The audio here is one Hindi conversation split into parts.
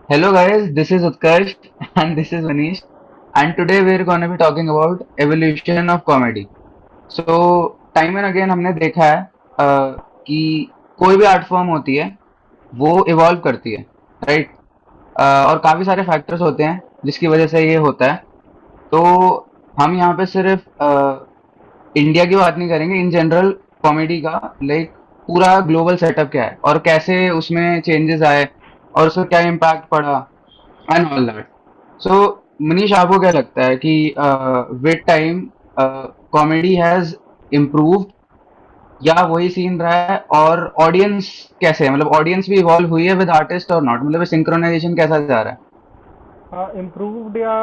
Hello guys, this is Utkarsh and this is Manish, and today we're going to be talking about evolution of comedy. So time and again हमने देखा है कि कोई भी आर्ट फॉर्म होती है वो इवॉल्व करती है, राइट? और काफी सारे फैक्टर्स होते हैं जिसकी वजह से ये होता है। तो हम यहाँ पे सिर्फ इंडिया की बात नहीं करेंगे, इन जनरल कॉमेडी का लाइक पूरा ग्लोबल सेटअप क्या है और कैसे उसमें चेंजेस आए और उसका क्या इम्पैक्ट पड़ा एंड ऑल दैट। सो मनीष, आपको क्या लगता है कि with time comedy has improved या वही सीन रहा है, और ऑडियंस कैसे है, मतलब ऑडियंस भी इवॉल्व हुई है विद आर्टिस्ट और नॉट, मतलब सिंक्रोनाइजेशन कैसा जा रहा है? इम्प्रूव्ड या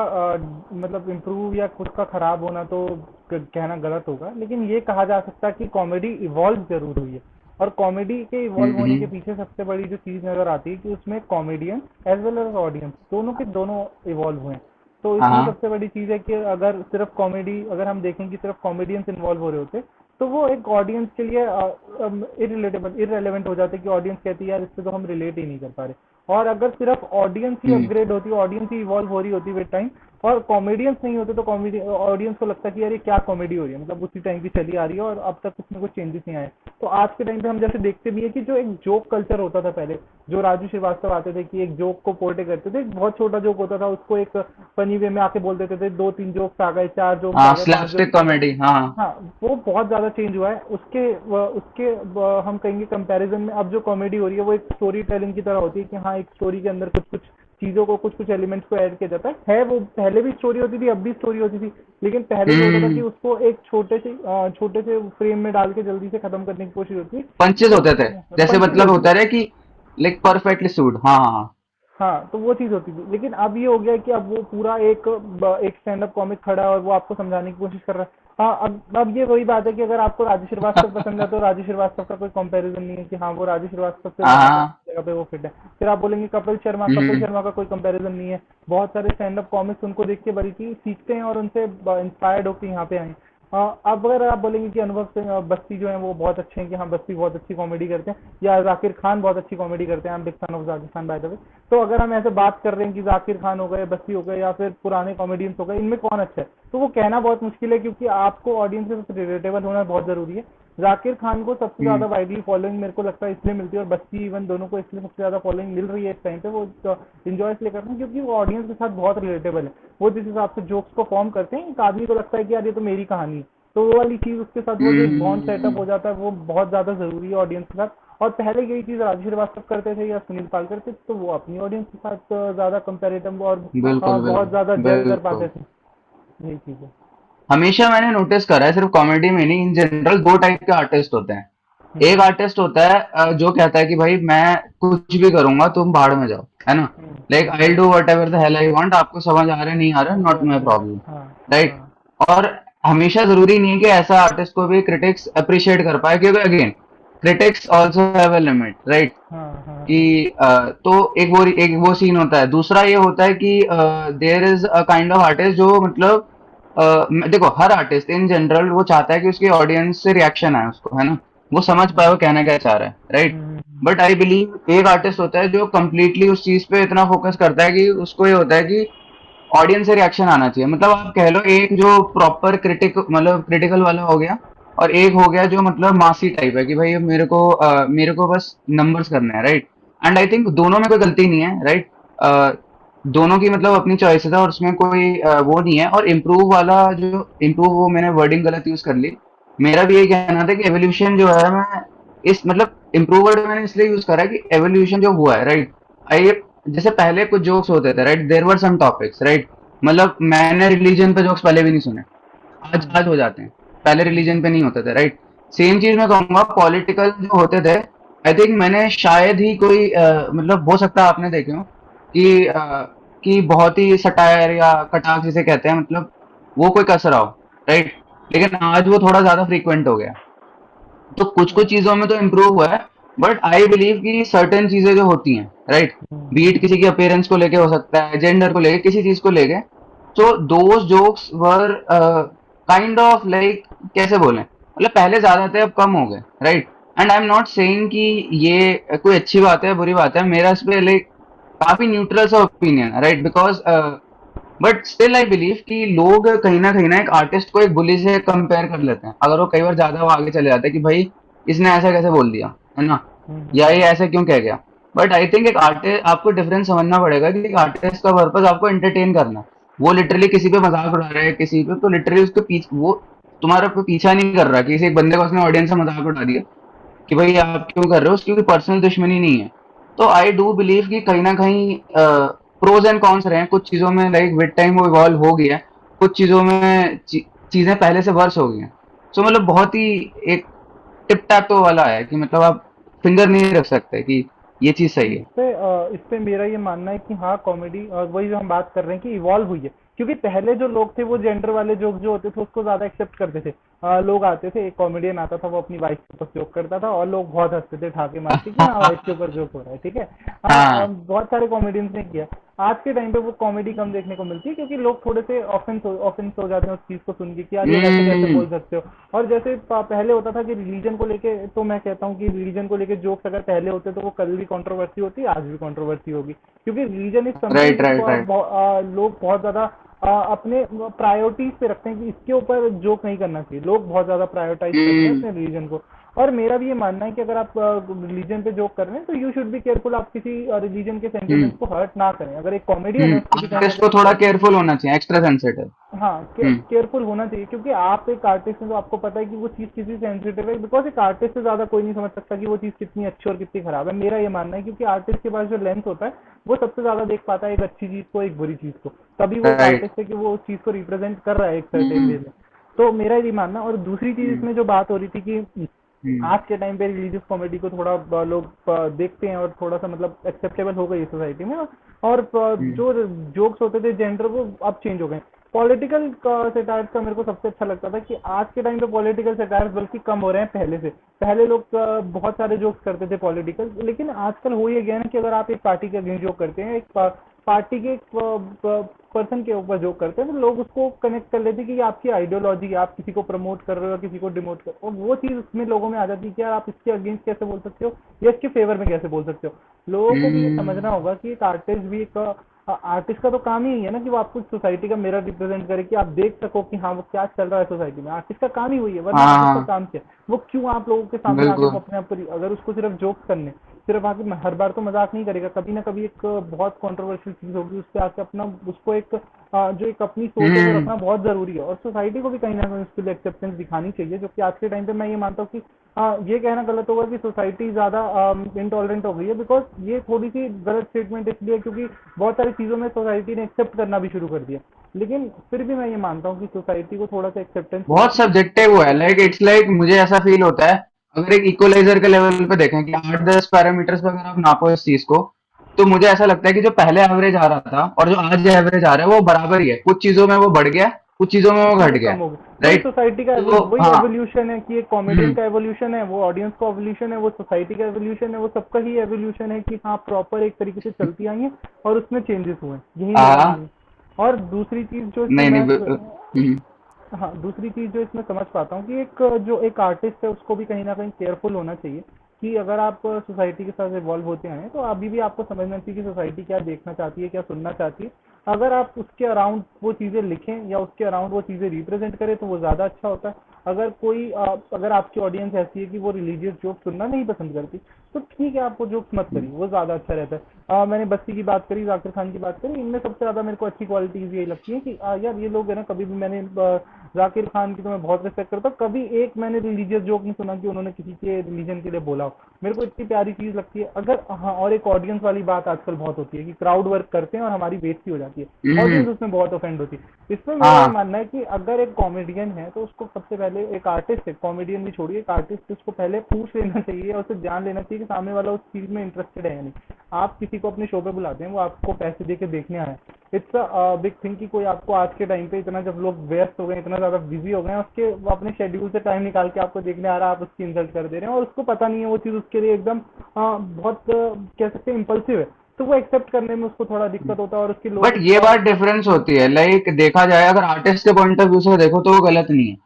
मतलब इम्प्रूव या खुद का खराब होना तो कहना गलत होगा, लेकिन ये कहा जा सकता है कि कॉमेडी इवॉल्व जरूर हुई है। और कॉमेडी के इवॉल्व होने के हम्म। पीछे सबसे बड़ी जो चीज नजर आती है कि उसमें comedian as well as audience दोनों के दोनों इवॉल्व हुए हैं। तो हाँ इसमें हाँ। सबसे बड़ी चीज है कि अगर सिर्फ कॉमेडी, अगर हम देखें कि सिर्फ कॉमेडियंस इन्वॉल्व हो रहे होते तो वो एक ऑडियंस के लिए इरेलीवेंट हो जाते कि ऑडियंस कहती है यार इससे तो हम रिलेट ही नहीं कर पा रहे। और अगर सिर्फ ऑडियंस ही हम्म। अपग्रेड होती, ऑडियंस ही इवॉल्व हो रही होती विद टाइम, और कॉमेडियंस नहीं होते तो कॉमेडी ऑडियंस को लगता कि यार ये क्या कॉमेडी हो रही है, मतलब उसी टाइम की चली आ रही है और अब तक उसमें कुछ चेंजेस नहीं आए। तो आज के टाइम पे हम जैसे देखते भी है कि जो एक जोक कल्चर होता था पहले, जो राजू श्रीवास्तव आते थे कि एक जोक को पोर्टे करते थे, एक बहुत छोटा जोक होता था उसको एक फनी वे में आके बोल देते थे, दो तीन जोक्स आ गए, चार जोक्स आ हाँ, गए, पांच स्लैपस्टिक जोक्स आ गए। कॉमेडी, हाँ। हाँ, वो बहुत ज्यादा चेंज हुआ है। हम कहेंगे कंपैरिजन में अब जो कॉमेडी हो रही है वो एक स्टोरी टेलिंग की तरह होती है कि हाँ, एक स्टोरी के अंदर कुछ कुछ चीजों को, कुछ कुछ एलिमेंट्स को ऐड किया जाता है। वो पहले भी स्टोरी होती थी, अब भी स्टोरी होती थी, लेकिन पहले जो होता था कि हम्म। उसको एक छोटे से फ्रेम में डाल के जल्दी से खत्म करने की कोशिश होती थी। पंचेस वो होते थे, जैसे पंचेज मतलब होती होता थी। रहे कि लाइक परफेक्टली सूट, हाँ हाँ हाँ, तो वो चीज़ होती थी, लेकिन अब ये हो गया कि अब वो पूरा एक स्टैंड अप कॉमिक खड़ा है और वो आपको समझाने की कोशिश कर रहा है। हाँ, अब ये वही बात है कि अगर आपको राजू श्रीवास्तव पसंद है तो राजू श्रीवास्तव का कोई कंपैरिजन नहीं है कि हाँ, वो राजू श्रीवास्तव से हाँ वहां पे हाँ। जगह पे वो फिट है। फिर आप बोलेंगे कपिल हम्म। शर्मा का कोई कंपैरिजन नहीं है। बहुत सारे स्टैंड अप कॉमिक्स उनको देख के बल्कि सीखते हैं और उनसे इंस्पायर्ड होकर यहाँ पे आए। अब अगर आप बोलेंगे कि अनुभव सिंह बस्ती जो है वो बहुत अच्छे हैं, कि हाँ बस्ती बहुत अच्छी कॉमेडी करते हैं, या जाकिर खान बहुत अच्छी कॉमेडी करते हैं, I am big fan of Zakir Khan by the way. तो अगर हम ऐसे बात कर रहे हैं कि जाकिर खान हो गए, बस्ती हो गए, या फिर पुराने कॉमेडियंस हो गए, इनमें कौन अच्छा है, तो वो कहना बहुत मुश्किल है, क्योंकि आपको ऑडियंस के साथ रिलेटेबल होना बहुत जरूरी है। जाकिर खान को सबसे ज्यादा हम्म। वाइडली फॉलोइंग मेरे को लगता है इसलिए मिलती है, और बस्ती इवन दोनों को इसलिए सबसे ज्यादा फॉलोइंग मिल रही है इस टाइम पे, वो इंजॉय इसलिए करते हैं क्योंकि वो ऑडियंस के साथ बहुत रिलेटेबल है। वो जिस हिसाब से जोक्स को फॉर्म करते हैं, एक आदमी को लगता है कि यार ये तो मेरी कहानी है। तो वो वाली चीज उसके साथ, वो जो एक बॉन्ड सेटअप हो हम्म। जाता है, वो बहुत ज्यादा जरूरी है ऑडियंस के साथ। और पहले यही चीज राजू श्रीवास्तव करते थे या सुनील पाल करते थे, तो वो अपनी ऑडियंस के साथ ज्यादा कंपेरेटिव और बिल्कुल बहुत ज्यादा बिल्कुल जेल कर बिल्कुल। पाते थे। यही चीज है। हमेशा मैंने नोटिस करा है, सिर्फ कॉमेडी में नहीं, इन जनरल दो टाइप के आर्टिस्ट होते हैं। एक हम्म। आर्टिस्ट होता है जो कहता है कि भाई मैं कुछ भी करूंगा, तुम भाड़ में जाओ, है ना? लाइक आई हाँ, do what ever the hell I want, आपको समझ आ रहा है नहीं आ रहा, नहीं नॉट आ रहा, माई नहीं आ प्रॉब्लम, रहा। हाँ, राइट? हाँ, और हमेशा जरूरी नहीं है कि ऐसा आर्टिस्ट को भी क्रिटिक्स अप्रिशिएट कर पाए, क्योंकि again critics also have a limit, right? हाँ, हाँ, कि तो एक वो सीन होता है। दूसरा ये होता है कि there is a kind of artist जो मतलब देखो, हर आर्टिस्ट इन जनरल वो चाहता है कि उसकी ऑडियंस से रिएक्शन आए उसको, है ना? वो समझ पाए वो कहना क्या चाह रहा है, राइट? बट आई बिलीव एक आर्टिस्ट होता है जो कंप्लीटली उस चीज पे इतना फोकस करता है कि उसको ये होता है कि ऑडियंस से रिएक्शन आना चाहिए। मतलब आप कह लो, एक जो प्रॉपर मतलब क्रिटिकल वाला हो गया, और एक हो गया जो मतलब मासी टाइप है कि भाई मेरे को बस नंबर्स करने हैं, राइट? एंड आई थिंक दोनों में कोई गलती नहीं है, राइट? दोनों की मतलब अपनी चॉइसेस है और उसमें कोई वो नहीं है। और इम्प्रूव वाला जो इम्प्रूव, वो मैंने वर्डिंग गलत यूज कर ली। मेरा भी यही कहना था कि एवोल्यूशन जो है, मैं इस मतलब इम्प्रूव वर्ड मैंने इसलिए यूज करा है कि एवोल्यूशन जो हुआ है, राइट? आई जैसे पहले कुछ जोक्स होते थे, right? There were some topics, right? मतलब मैंने रिलीजन पे जोक्स पहले भी नहीं सुने, आज हो जाते हैं। पहले रिलीजन पे नहीं होते थे, राइट? सेम चीज मैं कहूंगा, पॉलिटिकल जो होते थे, आई थिंक मैंने शायद ही कोई मतलब हो सकता है आपने देखे हो कि कि बहुत ही सटायर या कटाक्ष जिसे कहते हैं, मतलब वो कोई कस रहा हो, राइट? लेकिन आज वो थोड़ा ज्यादा फ्रीक्वेंट हो गया। तो कुछ कुछ चीजों में तो इम्प्रूव हुआ है, बट आई बिलीव कि सर्टेन चीजें जो होती हैं, राइट? बीट किसी की अपीयरेंस को लेके हो सकता है, जेंडर को लेके, किसी चीज को लेके, तो those jokes were kind of like, कैसे बोलें, मतलब पहले ज्यादा थे अब कम हो गए, right? And I am not saying कि ये कोई अच्छी बात है बुरी बात है। मेरा इस पे लाइक काफी न्यूट्रल सा ओपिनियन है, right? Because but still I believe कि लोग कहीं ना एक आर्टिस्ट को एक बुली से कंपेयर कर लेते हैं, अगर वो कई बार ज्यादा वो आगे चले जाते हैं कि भाई इसने ऐसा कैसे बोल दिया, है ना, या ये ऐसे क्यों कह गया। बट आई थिंक एक आर्टिस्ट, आपको डिफरेंस समझना पड़ेगा कि एक आर्टिस्ट का पर्पस आपको एंटरटेन करना है। वो लिटरली किसी पे मजाक उड़ा रहा है किसी पे, तो लिटरली उसके पीछे वो तुम्हारा कोई पीछा नहीं कर रहा, किसी एक बंदे को उसने ऑडियंस से मजाक उड़ा दिया कि भाई आप क्यों कर रहे हो, उसकी कोई पर्सनल दुश्मनी नहीं है। तो आई डू बिलीव कि कहीं ना कहीं प्रोज एंड कॉन्स रहे हैं कुछ चीजों में, लाइक विद टाइम वो इवॉल्व हो गया है, कुछ चीजों में चीजें पहले से वर्स हो गई हैं। सो मतलब बहुत ही एक टिप टैप वाला है कि मतलब आप फिंगर नहीं रख सकते कि ये चीज सही है। इस पे मेरा ये मानना है कि हाँ कॉमेडी, और वही जो हम बात कर रहे हैं कि इवॉल्व हुई है, क्योंकि पहले जो लोग थे वो जेंडर वाले जोक जो होते थे उसको ज्यादा एक्सेप्ट करते थे। लोग आते थे, एक कॉमेडियन आता था, वो अपनी वाइफ के ऊपर जोक करता था और लोग बहुत हंसते थे ठाके मार के कि हाँ वाइफ के ऊपर जोक हो रहा है, ठीक है। हाँ, हाँ। बहुत सारे कॉमेडियंस ने किया। आज के टाइम पे वो कॉमेडी कम देखने को मिलती है, क्योंकि लोग थोड़े से ऑफेंस हो जाते हैं उस चीज को सुन के कि यार ये ऐसे कैसे हम्म। बोल सकते हो। और जैसे पहले होता था कि रिलीजन को लेके, तो मैं कहता हूँ कि रिलीजन को लेके जोक्स अगर पहले होते तो वो कल भी कंट्रोवर्सी होती, आज भी कंट्रोवर्सी होगी, क्योंकि रिलीजन इज समथिंग राइट जिसको राइट अब राइट। लोग बहुत ज्यादा अपने प्रायोरिटीज पे रखते हैं कि इसके ऊपर जोक नहीं करना चाहिए। लोग बहुत ज्यादा प्रायोरिटाइज करते हैं हम्म। अपने रिलीजन को। और मेरा भी ये मानना है कि अगर आप रिलीजन पे जोक कर रहे हैं तो यू शुड बी केयरफुल, आप किसी रिलीजन के हम्म। सेंटिमेंट्स को हर्ट ना करें। अगर एक कॉमेडियन है उसको भी कहीं ना आर्टिस्ट को कहीं थोड़ा केयरफुल होना चाहिए, एक्स्ट्रा सेंसिटिव। हाँ हम्म। केयरफुल होना चाहिए, क्योंकि आप एक आर्टिस्ट हैं तो आपको पता है कि वो चीज़ किसी सेंसिटिव है। बिकॉज एक आर्टिस्ट से ज़्यादा कोई नहीं समझ सकता कि वो चीज़ कितनी अच्छी और कितनी खराब है, मेरा ये मानना है। क्योंकि आर्टिस्ट के पास जो लेंस होता है वो सबसे ज़्यादा देख पाता है एक अच्छी चीज़ को, एक बुरी चीज़ को, तभी वो एक राइट। आर्टिस्ट है कि वो उस चीज़ को रिप्रेजेंट कर रहा है एक सर्टेन वे हम्म। में। तो मेरा ये मानना। और दूसरी चीज़ हम्म। इसमें जो बात हो रही थी कि हम्म। आज के टाइम पे रिलीजियस कॉमेडी को थोड़ा लोग देखते हैं और थोड़ा सा मतलब एक्सेप्टेबल हो गई है सोसाइटी में। और हम्म। जो जोक्स होते थे जेंडर वो अब चेंज हो गए। पॉलिटिकल सेटायर्स का मेरे को सबसे अच्छा लगता था कि आज के टाइम पे पॉलिटिकल सेटायर्स बल्कि कम हो रहे हैं पहले से। पहले लोग बहुत सारे जोक्स करते थे पॉलिटिकल, लेकिन आजकल हो ये गया ना कि अगर आप एक पार्टी के अगेंस्ट जोक करते हैं, एक पार्टी के पर्सन के ऊपर जोक करते हैं, तो लोग उसको कनेक्ट कर लेते हैं कि ये आपकी आइडियोलॉजी है, आप किसी को प्रमोट कर रहे हो या किसी को डिमोट कर रहे हो। और वो चीज़ उसमें लोगों में आ जाती है कि यार आप इसके अगेंस्ट कैसे बोल सकते हो या इसके फेवर में कैसे बोल सकते हो। लोगों को भी ये समझना हम्म। होगा कि एक आर्टिस्ट भी एक आर्टिस्ट का तो काम ही है ना कि वो आपको सोसाइटी का मिरर रिप्रेजेंट करे, कि आप देख सको कि हाँ वो क्या चल रहा है सोसाइटी में। आर्टिस्ट का काम ही वही है, वरना आर्टिस्ट का हाँ। काम क्या है? वो क्यों आप लोगों के सामने आके वो बिल्कुल। अपने आप पर, अगर उसको सिर्फ जोक्स करने, सिर्फ आके हर बार तो मजाक नहीं करेगा, कभी ना कभी एक बहुत कंट्रोवर्शियल चीज होगी उस पर आके अपना उसको एक जो एक अपनी सोच है वो हम्म। रखना बहुत जरूरी है। और सोसाइटी को भी कहीं ना कहीं उसके लिए एक्सेप्टेंस दिखानी चाहिए, जो कि आज के टाइम पे मैं ये मानता हूँ कि ये कहना गलत होगा कि सोसाइटी ज्यादा इंटॉलरेंट हो गई है। बिकॉज ये थोड़ी सी गलत स्टेटमेंट इसलिए क्योंकि बहुत सारी चीजों में सोसाइटी ने एक्सेप्ट करना भी शुरू कर दिया। लेकिन फिर भी मैं ये मानता हूँ कि सोसाइटी को थोड़ा सा एक्सेप्टेंस होना बहुत चाहिए। सब्जेक्टिव हुआ है, लाइक इट्स लाइक मुझे ऐसा फील होता है, अगर एक इक्वलाइजर के लेवल पे देखें कि 8-10 पैरामीटर्स पे अगर आप नापो इस चीज को, तो मुझे ऐसा लगता है कि जो पहले एवरेज आ रहा था और जो आज एवरेज आ रहा है वो बराबर ही है। कुछ चीजों में वो बढ़ गया, कुछ चीजों में कुछ वो घट चीजें गया। कम हो गई, वही राइट। सोसाइटी का तो वही हाँ। एवोल्यूशन है कि एक कॉमेडियन हम्म। का एवोल्यूशन है, वो ऑडियंस का एवोल्यूशन है, वो सोसाइटी का एवोल्यूशन है, वो सबका ही एवोल्यूशन है कि हाँ प्रॉपर एक तरीके से चलती आई है और उसमें चेंजेस हुए हैं। यही मेरा हाँ। मानना है। और दूसरी चीज जो इसमें नहीं नहीं मैं हम्म। हाँ दूसरी चीज जो इसमें समझ पाता हूँ कि एक जो एक आर्टिस्ट है उसको भी कहीं ना कहीं केयरफुल होना चाहिए कि अगर आप सोसाइटी के साथ इवॉल्व होते हैं तो अभी भी आपको समझना चाहिए कि सोसाइटी क्या देखना चाहती है, क्या सुनना चाहती है। अगर आप उसके अराउंड वो चीज़ें लिखें या उसके अराउंड वो चीज़ें रिप्रेजेंट करें तो वो ज़्यादा अच्छा होता है। अगर कोई अगर आपकी ऑडियंस ऐसी है कि वो रिलीजियस जोक सुनना नहीं पसंद करती, तो ठीक है आप वो जोक्स मत करिए, वो ज़्यादा अच्छा रहता है। मैंने बस्ती की बात करी, जाकिर खान की बात करी, इनमें सबसे ज़्यादा मेरे को अच्छी क्वालिटीज़ यही लगती है कि यार ये लोग है ना, कभी भी मैंने जाकिर खान की तो मैं बहुत रिस्पेक्ट करता हूँ, कभी एक मैंने रिलीजियस जोक नहीं सुना कि उन्होंने किसी के रिलीजन के लिए बोला हो। मेरे को इतनी प्यारी चीज़ लगती है। अगर हाँ, और एक ऑडियंस वाली बात आजकल बहुत होती है कि क्राउड वर्क करते हैं और हमारी बेइज्जती हो जाती है, हम्म। ऑडियंस उसमें बहुत ऑफेंड होती है। इसमें मेरा ये हाँ। मानना है कि अगर एक कॉमेडियन है तो उसको सबसे पहले, एक आर्टिस्ट है, कॉमेडियन भी छोड़िए, एक आर्टिस्ट, उसको पहले पूछ लेना चाहिए और उसे जान लेना चाहिए कि सामने वाला उस चीज में इंटरेस्टेड है या नहीं। आप किसी को अपने शो पे बुलाते हैं, वो आपको पैसे दे के देखने आए, इट्स अ बिग थिंग कि कोई आपको आज के टाइम पे इतना, जब लोग व्यस्त हो गए, इतना ज्यादा बिजी हो गए हैं, उसके वो अपने शेड्यूल से टाइम निकाल के आपको देखने आ रहा है, आप उसकी इंसल्ट कर दे रहे हैं और उसको पता नहीं है वो चीज उसके लिए एकदम बहुत कह सकते हैं इम्पल्सिव है। तो वो एक्सेप्ट करने में उसको थोड़ा दिक्कत होता है और उसके बट लोग ये बात डिफरेंस होती है, लाइक देखा जाए अगर आर्टिस्ट के पॉइंट ऑफ व्यू से देखो तो वो गलत नहीं है,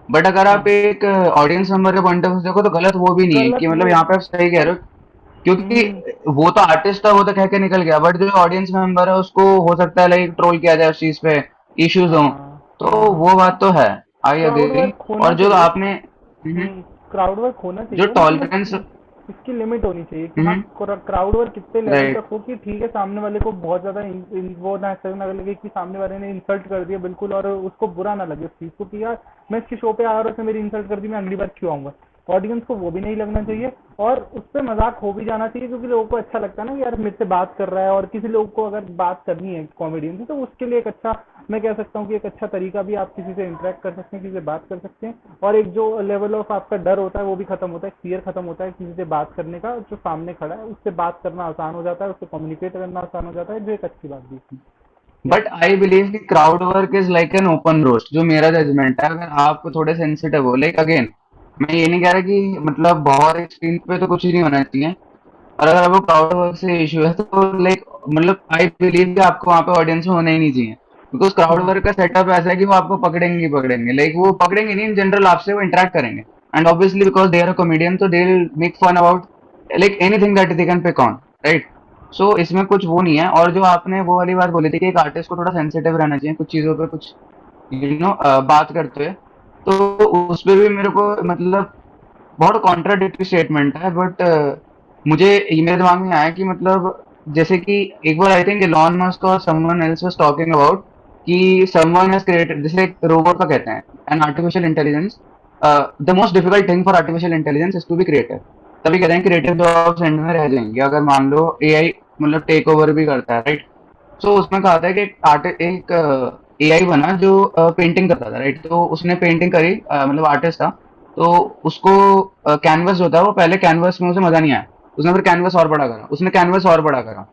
बट अगर आप हाँ एक ऑडियंस मेंबर के पॉइंट ऑफ व्यू से देखो तो गलत वो भी नहीं है, कि गलत मतलब वो यहाँ पे आप सही कह रहे हो क्योंकि हम्म। वो तो आर्टिस्ट था, वो तो कह के निकल गया, बट जो ऑडियंस मेंबर है उसको हो सकता है लाइक ट्रोल किया जाए उस चीज पे, इश्यूज हों। हाँ तो हाँ हाँ। वो बात तो है, आई क्राउड अग्री। वर्क होना और जो चाहिए। आपने क्राउड वर्क होना जो चाहिए, लेकिन टॉलरेंस। उसकी इसकी लिमिट होनी चाहिए कि हाँ, हम्म। क्राउड वर्क कितने लेवल राइट। तक हो कि ठीक है, सामने वाले को बहुत ज्यादा वो ना ऐसा ना लगे कि सामने वाले ने इंसल्ट कर दिया बिल्कुल, और उसको बुरा ना लगे उस चीज को कि यार मैं इसकी शो पे आया और उसने मेरी इंसल्ट कर दी, मैं अगली बार क्यों आऊंगा। ऑडियंस को वो भी नहीं लगना चाहिए, और उस पर मजाक हो भी जाना चाहिए, क्योंकि लोगों को अच्छा लगता है ना कि यार मेरे से बात कर रहा है। और किसी लोग को अगर बात करनी है कॉमेडियन से, तो उसके लिए एक अच्छा, मैं कह सकता हूँ कि एक अच्छा तरीका भी, आप किसी से इंटरेक्ट कर सकते हैं, किसी से बात कर सकते हैं। और एक जो लेवल ऑफ आपका डर होता है वो भी खत्म होता है, फियर खत्म होता है किसी से बात करने का। जो सामने खड़ा है उससे बात करना आसान हो जाता है, उससे कम्युनिकेट करना आसान हो जाता है, जो एक अच्छी बात भी है। या बट आई बिलीव कि crowd work is like an open roast, जो मेरा जजमेंट है। अगर आप थोड़े सेंसिटिव हो, लाइक अगेन, मैं ये नहीं कह रहा कि मतलब बहुत स्क्रीन पे तो कुछ ही नहीं होना चाहिए, और अगर आपको क्राउड वर्क से इशू है तो लाइक मतलब आई बिलीव कि आपको वहाँ पे ऑडियंस में होना ही नहीं चाहिए। बिकॉज क्राउड वर्क का सेटअप ऐसा है कि वो आपको पकड़ेंगे ही पकड़ेंगे, लाइक वो पकड़ेंगे नहीं, इन जनरल आपसे वो इंटरेक्ट करेंगे। And obviously because they are a comedian, तो they will make fun about like anything that they can pick on, right. So इसमें कुछ वो नहीं है। और जो आपने वो वाली बात बोली थी कि एक आर्टिस्ट को थोड़ा सेंसिटिव रहना चाहिए कुछ चीजों पे, कुछ बात करते हुए, तो उस पे भी मेरे को मतलब बहुत कॉन्ट्राडिक्टरी स्टेटमेंट है। बट मुझे ये मेरे दिमाग में आया कि मतलब जैसे कि एक बार आई थिंक एलॉन मस्क और someone else was talking about कि समवन हैज क्रिएटेड, जैसे एक रोबोट का कहते हैं, an artificial intelligence, the most difficult thing for artificial intelligence is to be creative. तभी कहते हैं क्रिएटिव जॉब्स एंड में रह जाएंगे अगर मान लो एआई मतलब टेक ओवर भी करता है, राइट। सो उसमें कहा था कि एक एआई बना जो पेंटिंग करता था, राइट। तो उसने पेंटिंग करी, मतलब आर्टिस्ट था। तो उसको कैनवस जो था, वो पहले कैनवस में उसे मजा नहीं आया, उसने फिर कैनवस और बड़ा करा, उसने कैनवस और बड़ा करा,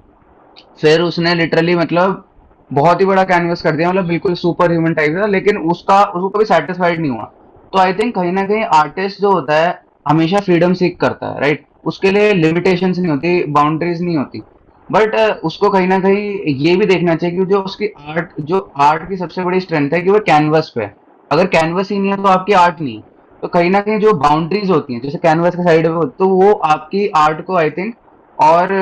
फिर उसने लिटरली मतलब बहुत ही बड़ा कैनवस कर दिया, मतलब बिल्कुल सुपर ह्यूमन टाइप था, लेकिन उसका उसको कभी सेटिस्फाइड नहीं हुआ। तो आई थिंक कहीं ना कहीं आर्टिस्ट जो होता है हमेशा फ्रीडम सीख करता है, राइट। उसके लिए लिमिटेशंस नहीं होती, बाउंड्रीज नहीं होती। बट उसको कहीं ना कहीं ये भी देखना चाहिए कि जो उसकी आर्ट, जो आर्ट की सबसे बड़ी स्ट्रेंथ है कि वो कैनवस पे है। अगर कैनवस ही नहीं है तो आपकी आर्ट नहीं है। तो कहीं ना कहीं जो बाउंड्रीज होती हैं जैसे कैनवस के साइड में, तो वो आपकी आर्ट को आई थिंक और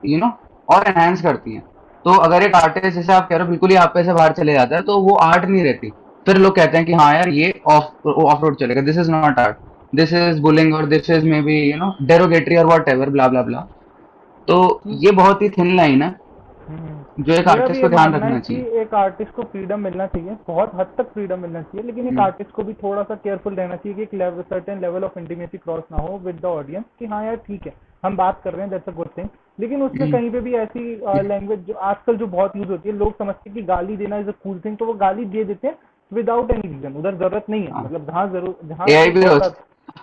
यू नो और एनहांस करती हैं। तो अगर एक आर्टिस्ट जैसे आप कह रहे हो बिल्कुल ही आप पे से बाहर चले जाता है, तो वो आर्ट नहीं रहती। फिर लोग कहते हैं कि हाँ यार ये ऑफ ऑफ रोड चलेगा, this is not art, this is bullying, और this is maybe derogatory और whatever blah blah blah. तो ये बहुत ही थिन लाइन है हम्म, जो एक मेरा भी आर्टिस्ट ये को ध्यान मानना है रखना कि चाहिए। एक आर्टिस्ट को फ्रीडम मिलना चाहिए, बहुत हद तक फ्रीडम मिलना चाहिए, लेकिन एक हम्म। आर्टिस्ट को भी थोड़ा सा केयरफुल रहना चाहिए कि एक level, certain level of intimacy cross ना हो विद द ऑडियंस, कि हाँ यार ठीक है, हम बात कर रहे हैं, दैट्स अ गुड थिंग। लेकिन उसमें हम्म। कहीं पे भी ऐसी लैंग्वेज जो आजकल जो बहुत यूज होती है, लोग समझते हैं कि गाली देना इज अ कूल थिंग, तो वो गाली दे देते हैं विदाउट एनी रीजन, उधर जरूरत नहीं है, हाँ। मतलब जहाँ जरूर, जहाँ एआई एक भी बहुत रोस्ट।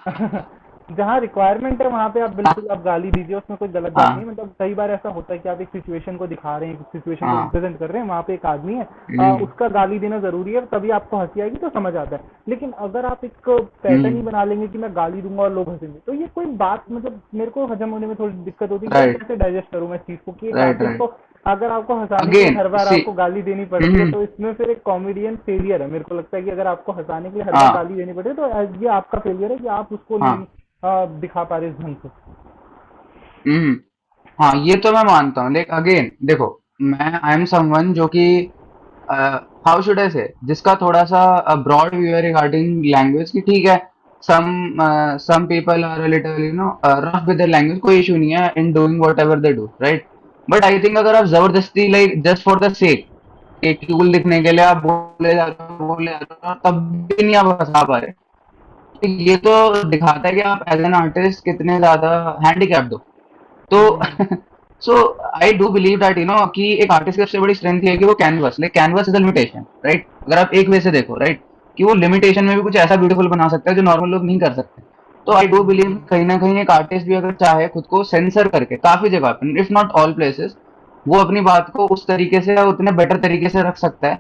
ज्यादा जहाँ रिक्वायरमेंट है वहां पे आप बिल्कुल आप गाली दीजिए, उसमें कोई गलत बात नहीं है। हाँ। मतलब कई बार ऐसा होता है कि आप एक सिचुएशन को दिखा रहे हैं, एक सिचुएशन को हाँ। रिप्रेजेंट कर रहे हैं, वहां पे एक आदमी है, हम्म। उसका गाली देना जरूरी है, तभी आपको हंसी आएगी तो समझ आता है। लेकिन अगर आप एक पैटर्न ही हम्म। बना लेंगे कि मैं गाली दूंगा और लोग हंसेंगे, तो ये कोई बात, मतलब मेरे को हजम होने में थोड़ी दिक्कत होती है कि यार राइट। कैसे डाइजेस्ट करूं मैं इस चीज को, कि एक राइट। Artist right. को अगर आपको हंसाने के लिए अगेन हर बार सी। आपको गाली देनी पड़ रही है, हम्म। तो इसमें फिर एक कॉमेडियन फेलियर है। मेरे को लगता है कि अगर आपको हंसाने के लिए हर बार हाँ। गाली देनी पड़े, तो ये आपका फेलियर है कि आप उसको नहीं हाँ। दिखा पा रहे इस ढंग से। हम्म। हाँ, ये तो मैं मानता हूँ, लेकिन अगेन देखो, मैं आई एम समवन जो कि हाउ शुड आई से, जिसका थोड़ा सा ब्रॉड व्यू है रिगार्डिंग लैंग्वेज की, ठीक है। Some people are little rough with the language, कोई इशू नहीं है in doing whatever they do, right. But I think अगर आप जबरदस्ती like just for the sake, एक कूल दिखने के लिए आप बोले जा रहे हो, तब भी नहीं आप हंसा पा रहे, तो ये तो दिखाता है कि आप एज एन आर्टिस्ट कितने ज्यादा हैंडीकैप्ड हो। तो हम्म। सो आई डू बिलीव दैट कि एक आर्टिस्ट की सबसे बड़ी स्ट्रेंथ है कि वो canvas, like canvas is a limitation, right. अगर आप एक वे से देखो, राइट, कि वो लिमिटेशन में भी कुछ ऐसा ब्यूटीफुल बना सकता है जो नॉर्मल लोग नहीं कर सकते। तो आई डू बिलीव कहीं ना कहीं एक आर्टिस्ट भी अगर चाहे खुद को सेंसर करके काफी जगह पर, इफ नॉट ऑल प्लेसेस, वो अपनी बात को उस तरीके से या उतने बेटर तरीके से रख सकता है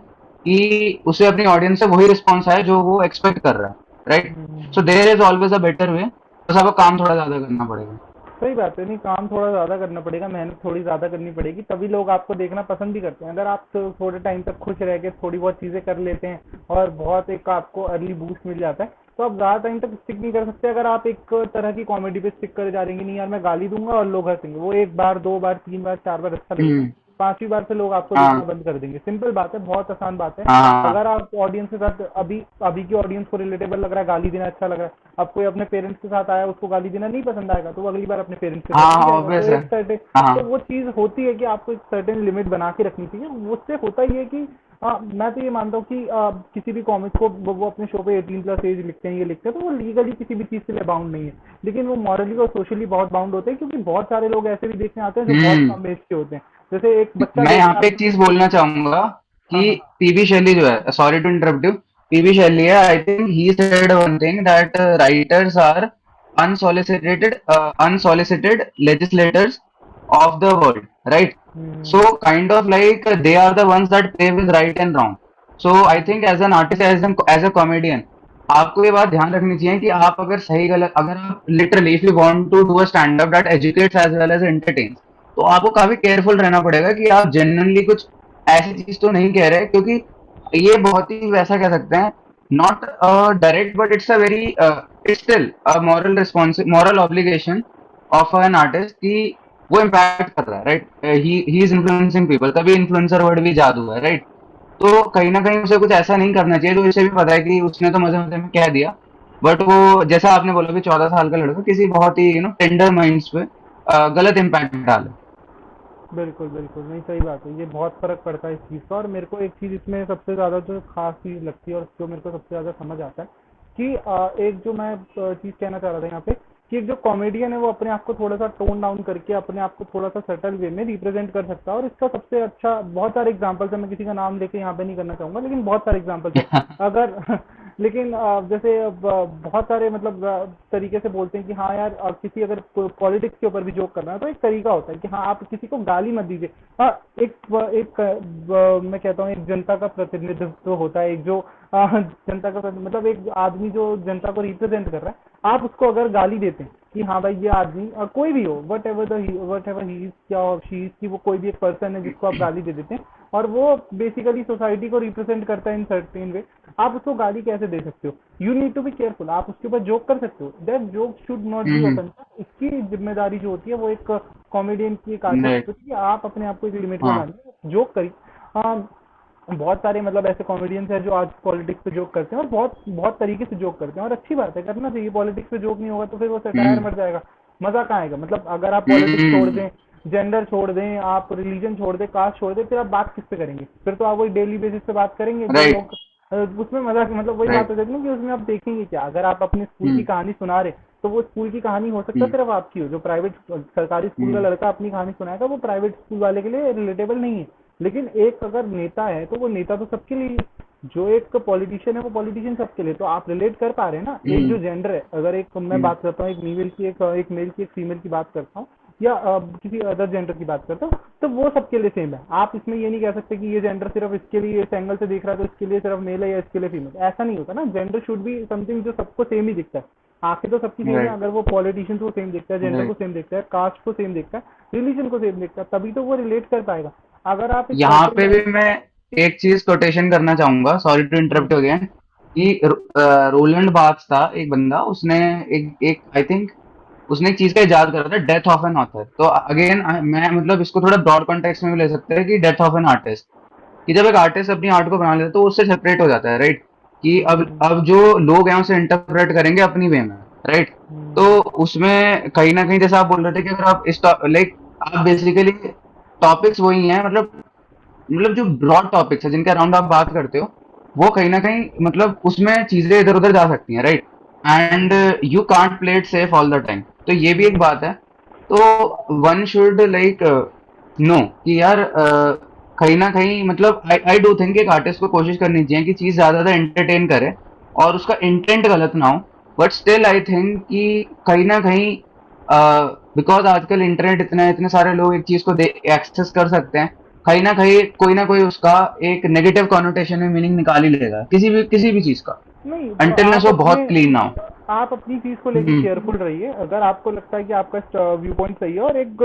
कि उसे अपनी ऑडियंस से वही रिस्पॉन्स आए जो वो एक्सपेक्ट कर रहा है, right. So there is always a better way, बस आपको काम थोड़ा ज्यादा करना पड़ेगा। सही बात है, नहीं काम थोड़ा ज़्यादा करना पड़ेगा, मेहनत थोड़ी ज़्यादा करनी पड़ेगी, तभी लोग आपको देखना पसंद भी करते हैं। अगर आप थोड़े टाइम तक खुश रह के थोड़ी बहुत चीज़ें कर लेते हैं और बहुत एक आपको अर्ली बूस्ट मिल जाता है, तो आप ज़्यादा टाइम तक स्टिक नहीं कर सकते अगर आप एक तरह की कॉमेडी पे स्टिक करे जा रहे हैं कि नहीं यार मैं गाली दूंगा और लोग हंसेंगे। वो एक बार, दो बार, तीन बार, चार बार अच्छा लगेगा, हम्म। पांचवी बार से लोग आपको देखना हाँ बंद कर देंगे। सिंपल बात है, बहुत आसान बात है। हाँ हाँ अगर आप ऑडियंस के साथ अभी अभी की ऑडियंस को रिलेटेबल लग रहा है, गाली देना अच्छा लग रहा है, अब कोई अपने पेरेंट्स के साथ आया उसको गाली देना नहीं पसंद आएगा, तो वो अगली बार अपने पेरेंट्स के साथ नहीं हाँ जाएगा। तो ऑब्वियस है। एक सर्टेन, हाँ तो वो चीज़ होती है कि आपको एक सर्टेन लिमिट बना के रखनी चाहिए। उससे होता ही है कि मैं तो ये मानता हूँ कि किसी भी कॉमिक को वो अपने शो पे 18+ एज लिखते हैं, ये लिखते हैं, तो वो लीगली किसी भी चीज़ के लिए बाउंड नहीं है। लेकिन वो मॉरली और सोशली बहुत बाउंड होते हैं, क्योंकि बहुत सारे लोग ऐसे भी देखने आते हैं जो बहुत हम्म। कम एज के होते हैं। जैसे एक बच्चा मैं यहाँ देखने पे आप एक चीज देखोगे। बोलना चाहूंगा हाँ, कि हाँ, पीबी शैली जो है, sorry to interrupt you, PB Shelley है, I think he said one thing that writers are unsolicited legislators of the world, right? So hmm, kind of like they are the ones that play with right and wrong. So I hmm, think as an artist, as a comedian, आपको ये बात ध्यान रखनी चाहिए कि आप अगर सही गलत, अगर आप literally if you want to do a stand up that educates as well as entertains, तो आपको काफी केयरफुल रहना पड़ेगा कि आप जेन्युइनली कुछ ऐसी चीज तो नहीं कह रहे, क्योंकि ये बहुत ही वैसा कह सकते हैं, not direct but it's a very, it's still a moral obligation of an artist कि वो इम्पैक्ट कर रहा है, right? He is influencing people, तभी इन्फ्लुएंसर वर्ड भी जादू है, राइट? तो कहीं ना कहीं उसे कुछ ऐसा नहीं करना चाहिए, तो उसे भी पता है कि उसने तो मजे मजे में कह दिया, बट वो जैसा आपने बोला कि 14 साल का लड़का किसी बहुत ही टेंडर माइंड्स पे गलत इम्पैक्ट डाले। बिल्कुल, बिल्कुल। नहीं, सही बात है। ये बहुत फ़र्क पड़ता है इस चीज़ का। और मेरे को एक चीज़ इसमें सबसे ज़्यादा जो ख़ास चीज़ लगती है और जो मेरे को सबसे ज़्यादा समझ आता है कि एक जो मैं चीज़ कहना चाह रहा था यहाँ पे, कि एक जो कॉमेडियन है वो अपने आप को थोड़ा-सा टोन डाउन करके अपने आप को थोड़ा-सा सटल वे में रिप्रेज़ेंट कर सकता है। और इसका सबसे अच्छा बहुत सारे एग्ज़ाम्पल्स हैं, मैं किसी का नाम लेके यहाँ पे नहीं करना चाहूँगा, लेकिन बहुत सारे एग्ज़ाम्पल्स हैं। अगर लेकिन जैसे अब बहुत सारे मतलब तरीके से बोलते हैं कि हाँ यार, किसी अगर पॉलिटिक्स के ऊपर भी जोक करना है तो एक तरीका होता है कि हाँ आप किसी को गाली मत दीजिए। हाँ, एक मैं कहता हूँ एक जनता का प्रतिनिधित्व होता है, एक जो जनता का मतलब एक आदमी जो जनता को रिप्रेजेंट कर रहा है, आप उसको अगर गाली देते हैं कि हाँ भाई ये आदमी कोई भी हो, वट एवर ही इज या शी इज, की वो कोई भी एक पर्सन है जिसको आप गाली दे देते हैं और वो बेसिकली सोसाइटी को रिप्रेजेंट करता है इन सर्टेन वे, आप उसको गाली कैसे दे सकते हो? You need to be careful. आप उसके ऊपर जोक कर सकते हो, that joke should not be hmm. Offensive. इसकी जिम्मेदारी जो होती है वो एक कॉमेडियन की एक आर्टिस्ट राइट। होती है, आप अपने आप को एक लिमिट में हाँ। डालिए, जोक करिए। हाँ, बहुत सारे मतलब ऐसे कॉमेडियंस हैं जो आज पॉलिटिक्स पे जोक करते हैं और बहुत बहुत तरीके से जोक करते हैं, और अच्छी बात है, करना चाहिए। पॉलिटिक्स पे जोक नहीं होगा तो फिर वो सटायर हम्म। मर जाएगा, मजा कहाँ आएगा? मतलब अगर आप पॉलिटिक्स छोड़ हम्म। दें, जेंडर छोड़ दें, आप रिलीजन छोड़ दें, कास्ट छोड़ दें, फिर आप बात किस पे करेंगे? फिर तो आप वही डेली बेसिस पे बात करेंगे जो राइट। लोग उसमें मजा, मतलब वही बात राइट। हो जाती है ना कि उसमें आप देखेंगे क्या? अगर आप अपने स्कूल की हम्म। कहानी सुना रहे, तो वो स्कूल की कहानी हो सकता है हम्म। सिर्फ आपकी हो। जो प्राइवेट सरकारी स्कूल का हम्म। लड़का अपनी कहानी सुनाएगा वो प्राइवेट स्कूल वाले के लिए रिलेटेबल नहीं है। लेकिन एक अगर नेता है तो वो नेता तो सबके लिए ही है। जो एक पॉलिटिशियन है वो पॉलिटिशियन सबके लिए। तो आप रिलेट कर पा रहे हैं ना? एक जो हम्म। जेंडर है, अगर एक मैं हम्म। बात करता हूँ, एक मेल की, एक मेल की, एक फीमेल की बात करता हूँ, या किसी अदर जेंडर की बात करता हूँ, तो वो सबके लिए सेम है। आप इसमें ये नहीं कह सकते कि ये जेंडर सिर्फ इसके लिए इस एंगल से देख रहा है तो इसके लिए सिर्फ मेल है या इसके लिए फीमेल। ऐसा नहीं होता ना। जेंडर शुड बी समथिंग जो सबको सेम ही दिखता है। आंखें तो सबकी सेम है। राइट। अगर वो पॉलिटिशियन को सेम देखता है, जेंडर को राइट। सेम देखता है, कास्ट को सेम देखता है, रिलीजन को सेम देखता है, तभी तो वो रिलेट कर पाएगा। अगर आप एक यहाँ सर्टेन पे भी मैं एक चीज कोटेशन करना चाहूंगा, sorry to hmm, interrupt again, कि रोलैंड बार्थ्स था एक बंदा, उसने एक एक आई थिंक उसने एक चीज का इजाद करा था, डेथ ऑफ एन ऑथर। तो अगेन मैं मतलब इसको थोड़ा ब्रॉड कॉन्टेक्स्ट में भी ले सकते हैं कि डेथ ऑफ एन आर्टिस्ट, कि जब एक आर्टिस्ट अपनी आर्ट को बना लेता है तो उससे सेपरेट हो जाता है, राइट? कि अब जो लोग हैं उसे इंटरप्रेट करेंगे अपनी वे में, राइट? तो हम्म, उसमें कहीं ना कहीं, जैसे आप बोल रहे थे कि अगर आप इस लाइक, आप बेसिकली टॉपिक्स वही हैं, मतलब जो ब्रॉड टॉपिक्स है जिनके अराउंड आप बात करते हो, वो कहीं ना कहीं मतलब उसमें चीजें इधर उधर जा सकती हैं, right? And you can't play it safe all the time, तो ये भी एक बात है। तो वन शुड लाइक नो कि यार कहीं ना कहीं मतलब आई आई डू थिंक एक आर्टिस्ट को कोशिश करनी चाहिए कि चीज ज्यादा ज्यादा एंटरटेन करे और उसका इंटेंट गलत ना हो, बट स्टिल आई थिंक कि कहीं ना कहीं, बिकॉज आजकल इंटरनेट इतना है, इतने सारे लोग एक चीज को एक्सेस कर सकते हैं, कहीं ना कोई उसका एक नेगेटिव कॉनोटेशन में मीनिंग निकाल ही लेगा किसी भी चीज का, नहीं, अंटिल वो बहुत क्लीन ना हो। आप अपनी चीज को लेके हम्म। केयरफुल रहिए। अगर आपको लगता है कि आपका व्यू पॉइंट सही है, और एक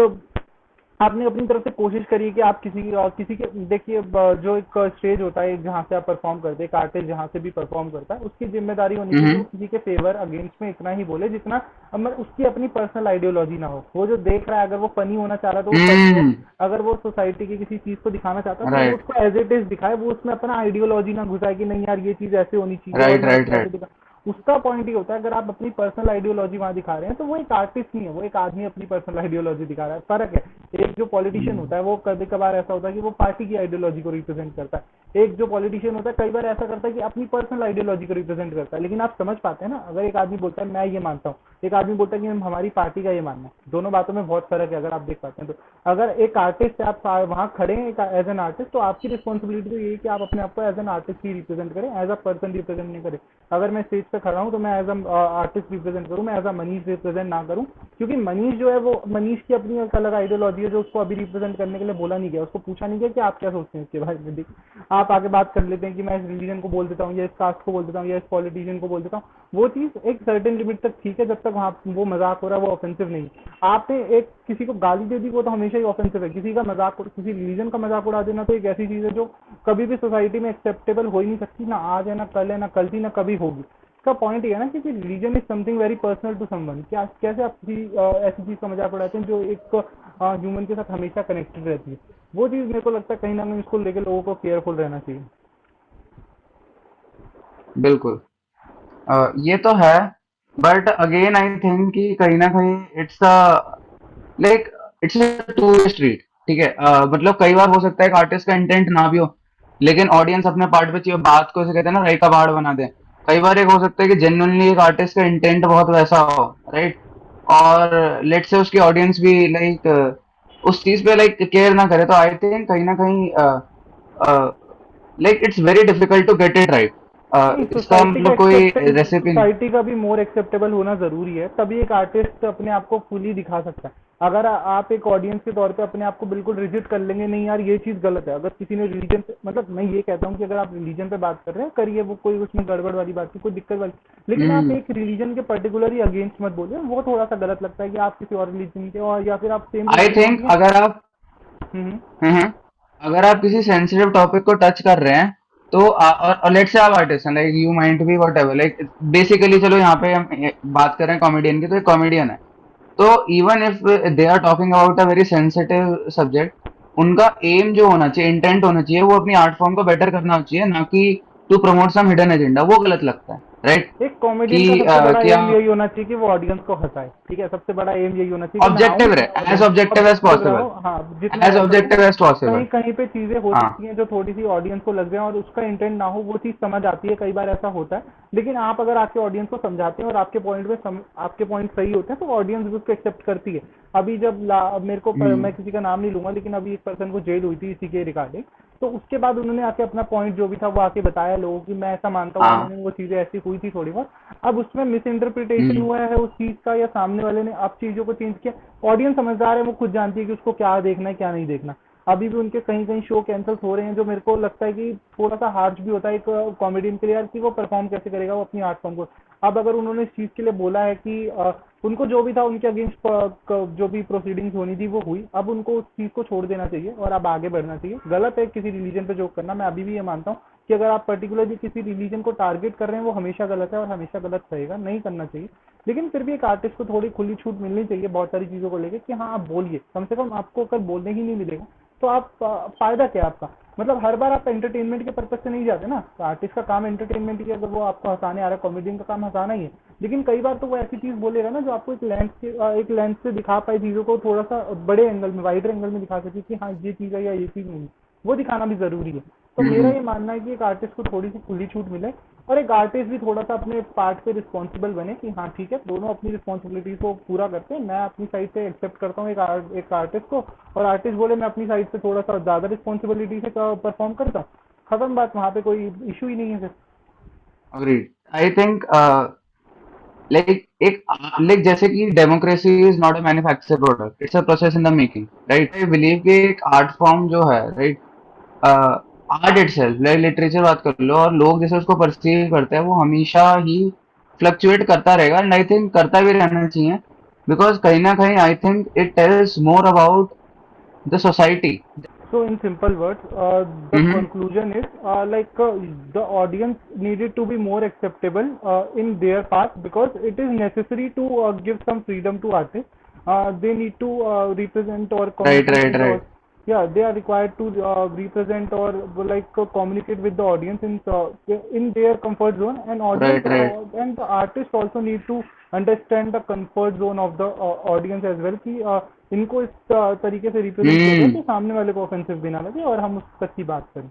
आपने अपनी तरफ से कोशिश करी है कि आप किसी के देखिए जो एक स्टेज होता है एक जहाँ से आप परफॉर्म करते हैं, एक आर्टिस्ट जहाँ से भी परफॉर्म करता है, उसकी जिम्मेदारी होनी चाहिए कि वो हम्म किसी के फेवर अगेंस्ट में इतना ही बोले जितना उसकी अपनी पर्सनल आइडियोलॉजी ना हो। वो जो देख रहा है अगर वो फनी होना चाह रहा है तो वो फनी हो, हम्म। अगर वो सोसाइटी की किसी चीज को दिखाना चाहता है तो वो राइट उसको एज इट इज दिखाए, वो उसमें अपना आइडियोलॉजी ना घुसाए कि नहीं यार ये चीज ऐसे होनी चाहिए और राइट मैं राइट इसको ऐसे राइट। दिखा। उसका पॉइंट ये होता है अगर आप अपनी पर्सनल आइडियोलॉजी वहां दिखा रहे हैं तो वो एक आर्टिस्ट नहीं है, वो एक आदमी अपनी पर्सनल आइडियोलॉजी दिखा रहा है, फर्क है। एक जो पॉलिटिशियन होता है वो कभी कभार ऐसा होता है कि वो पार्टी की आइडियोलॉजी को रिप्रेजेंट करता है, एक जो पॉलिटिशियन होता है कई बार ऐसा करता है कि अपनी पर्सनल आइडियोलॉजी को रिप्रेजेंट करता है। लेकिन आप समझ पाते हैं ना, अगर एक आदमी बोलता है मैं ये मानता हूँ, एक आदमी बोलता है कि हमारी पार्टी का ये मानना है, दोनों बातों में बहुत फर्क है अगर आप देख पाते हैं तो। अगर एक आर्टिस्ट है, आप वहां खड़े हैं एज एन आर्टिस्ट, तो आपकी रिस्पॉन्सिबिलिटी तो ये है कि आप अपने आप को एज एन आर्टिस्ट ही रिप्रेजेंट करें, एज अ पर्सन रिप्रेजेंट नहीं करें। अगर मैं स्टेज पे खड़ा हूँ तो मैं एज अ आर्टिस्ट रिप्रेजेंट करूँ, मैं एज अ मनीष रिप्रेजेंट ना करूँ। क्योंकि मनीष जो है वो मनीष की अपनी एक अलग आइडियोलॉजी है जो उसको अभी रिप्रेजेंट करने के लिए बोला नहीं गया, उसको पूछा नहीं गया कि आप क्या सोचते हैं इसके बारे में। देखिए आप आगे बात कर लेते हैं कि मैं इस रिलीजन को बोल देता हूँ या इस कास्ट को बोल देता हूँ या इस पॉलिटिशियन को बोल देता हूँ, वो चीज एक सर्टेन लिमिट तक ठीक है, जब तक वहाँ वो मजाक हो रहा है वो ऑफेंसिव नहीं। आपने एक किसी को गाली दे दी वो तो हमेशा ही ऑफेंसिव है, किसी का मजाक, किसी रिलीजन का मजाक उड़ा देना तो एक ऐसी चीज है जो कभी भी सोसाइटी में एक्सेप्टेबल हो ही नहीं सकती, ना आज है ना कल है ना कल थी ना कभी होगी। इसका पॉइंट ये है ना कि religion is something very personal to someone. क्या कैसे आप किसी ऐसी चीज का मजाक उड़ाते हैं जो एक ह्यूमन के साथ हमेशा कनेक्टेड रहती है। वो चीज मेरे को लगता है कहीं ना कहीं उसको लेकर लोगों को केयरफुल रहना चाहिए। बिल्कुल। ये तो है, बट अगेन आई थिंक कि कहीं ना कहीं it's a like it's a two way street. ठीक है, मतलब कई बार हो सकता है कि आर्टिस्ट का इंटेंट ना भी हो, लेकिन ऑडियंस अपने पार्ट पे चाहिए, बात को ऐसे कहते हैं ना राई का पहाड़ बना दे। कई बार एक हो सकता है कि जेन्युइनली एक आर्टिस्ट का इंटेंट बहुत वैसा हो, राइट, और लेट से उसकी ऑडियंस भी लाइक उस चीज पे लाइक केयर ना करे, तो आई थिंक कहीं ना कहीं like it's very difficult to get it right. नहीं, इसका सोसाइटी का मतलब कोई एक्सेप्टेंस, रेसिपी नहीं। सोसाइटी का भी मोर एक्सेप्टेबल होना जरूरी है, तभी एक आर्टिस्ट अपने आप को फुली दिखा सकता है। अगर आप एक ऑडियंस के तौर पे अपने आप को बिल्कुल रिजिड कर लेंगे, नहीं यार ये चीज गलत है, अगर किसी ने रिलीजन पे, मतलब मैं ये कहता हूँ कि अगर आप रिलीजन पे बात कर रहे हैं करिए, वो कोई उसमें गड़बड़ वाली बात नहीं, कोई दिक्कत वाली, लेकिन आप हम्म। एक रिलीजन के पर्टिकुलरली अगेंस्ट मत बोलिए, वो थोड़ा सा गलत लगता है कि आप किसी और रिलीजन के और या फिर आप सेम आई रिलीजन थिंक होती है। अगर आप हम्म। हम्म अगर आप किसी सेंसिटिव टॉपिक को टच कर रहे हैं, तो और लेट्स से आप आर्टिस्ट हैं, like you mind be whatever, like basically चलो यहाँ पे हम बात कर रहे हैं कॉमेडियन की, तो एक कॉमेडियन है, तो even if they are talking about a very sensitive subject, उनका एम जो होना चाहिए, इंटेंट होना चाहिए, वो अपनी आर्ट फॉर्म को बेटर करना चाहिए, ना कि to promote some hidden agenda. वो गलत लगता है, राइट? एक कॉमेडियन कि का सबसे बड़ा क्या एम यही होना चाहिए कि वो ऑडियंस को हंसाए, ठीक है, सबसे बड़ा एम यही होना चाहिए कि मैं आऊं ऑब्जेक्टिव मैं रहे, as audience objective as objective रहो, पॉसिबल, हाँ जितना एज रह सकूं। ऑब्जेक्टिव एज कहीं पॉसिबल। कहीं पे चीजें हो हाँ। सकती हैं जो थोड़ी सी ऑडियंस को लग जाए और उसका इंटेंट ना हो, वो चीज समझ आती है, कई बार ऐसा होता है। लेकिन आप अगर आपके ऑडियंस को समझाते हैं और आपके पॉइंट में आपके पॉइंट सही होते हैं तो ऑडियंस भी उसको एक्सेप्ट करती है। अभी जब मेरे को हम्म। मैं किसी का नाम नहीं लूंगा, लेकिन अभी एक पर्सन को जेल हुई थी इसी के रिगार्डिंग, तो उसके बाद उन्होंने आके अपना पॉइंट जो भी था वो आके बताया लोगों की, मैं ऐसा मानता हूँ, हाँ हाँ। मैंने वो चीजें ऐसी हुई थी थोड़ी बहुत। अब उसमें मिस इंटरप्रिटेशन हम्म। हुआ है उस चीज का, या सामने वाले ने अब चीजों को चेंज किया। ऑडियंस समझदार है, वो खुद जानती है कि उसको क्या देखना है क्या नहीं देखना। अभी भी उनके कहीं कहीं शो कैंसिल हो रहे हैं, जो मेरे को लगता है कि थोड़ा सा हार्श भी होता है एक कॉमेडियन के लिए यार, कि वो परफॉर्म कैसे करेगा वो अपनी आर्ट फॉर्म को। अब अगर उन्होंने इस चीज के लिए बोला है कि उनको जो भी था उनके अगेंस्ट जो भी प्रोसीडिंग्स होनी थी वो हुई, अब उनको उस चीज को छोड़ देना चाहिए और अब आगे बढ़ना चाहिए। गलत है किसी रिलीजन पे जोक करना, मैं अभी भी ये मानता हूँ कि अगर आप पर्टिकुलरली किसी रिलीजन को टारगेट कर रहे हैं वो हमेशा गलत है और हमेशा गलत रहेगा, नहीं करना चाहिए। लेकिन फिर भी एक आर्टिस्ट को थोड़ी खुली छूट मिलनी चाहिए बहुत सारी चीजों को लेकर कि हाँ आप बोलिए, कम से कम आपको कल बोलने ही नहीं मिलेगा तो आप फायदा क्या है आपका। मतलब हर बार आप एंटरटेनमेंट के पर्पज से नहीं जाते ना, तो आर्टिस्ट का काम एंटरटेनमेंट ही है, अगर वो आपको हंसाने आ रहा है, कॉमेडियन का काम हंसाना ही है। लेकिन कई बार तो वो ऐसी चीज बोलेगा ना जो आपको एक लेंस से दिखा पाए चीजों को, थोड़ा सा बड़े एंगल में, वाइडर एंगल में दिखा सके कि हाँ ये चीज है या ये चीज नहीं है, वो दिखाना भी जरूरी है। तो मेरा हम्म। ये मानना है कि एक आर्टिस्ट को थोड़ी सी खुली छूट मिले और एक आर्टिस्ट भी थोड़ा सा अपने पार्ट पे रिस्पॉन्सिबल बने कि हाँ ठीक है, दोनों अपनी रिस्पॉन्सिबिलिटी को पूरा करते हैं। मैं अपनी साइड से एक्सेप्ट करता हूँ एक आर्टिस्ट को, और आर्टिस्ट बोले मैं अपनी साइड से थोड़ा सा ज्यादा रिस्पॉन्सिबिलिटी से परफॉर्म करता हूँ, खत्म बात, वहां पे कोई इशू ही नहीं है फिर। अग्रीड। आई थिंक लाइक एक लाइक जैसे कि democracy is not a manufacture product, it's a process in the making, right? I believe कि एक आर्ट फॉर्म जो है, right, art itself, like literature बात कर लो, और लोग जैसे उसको परसीव करते हैं, वो हमेशा ही फ्लक्चुएट करता रहेगा, एंड आई थिंक करता भी रहना चाहिए, बिकॉज कहीं ना कहीं I think it tells more about the society. So in simple words, the Mm-hmm. conclusion is the audience needed to be more acceptable in their part, because it is necessary to give some freedom to artists. They need to represent or Right, communicate right, with the, right. yeah, they are required to represent or communicate with the audience in their comfort zone, and Right, right. and the artist also need to understand the comfort zone of the audience as well, कि इनको इस तरीके से रिप्रेजेंट किया जाए Hmm. कि सामने वाले को ऑफेंसिव भी ना लगे और हम उस तक की बात करें।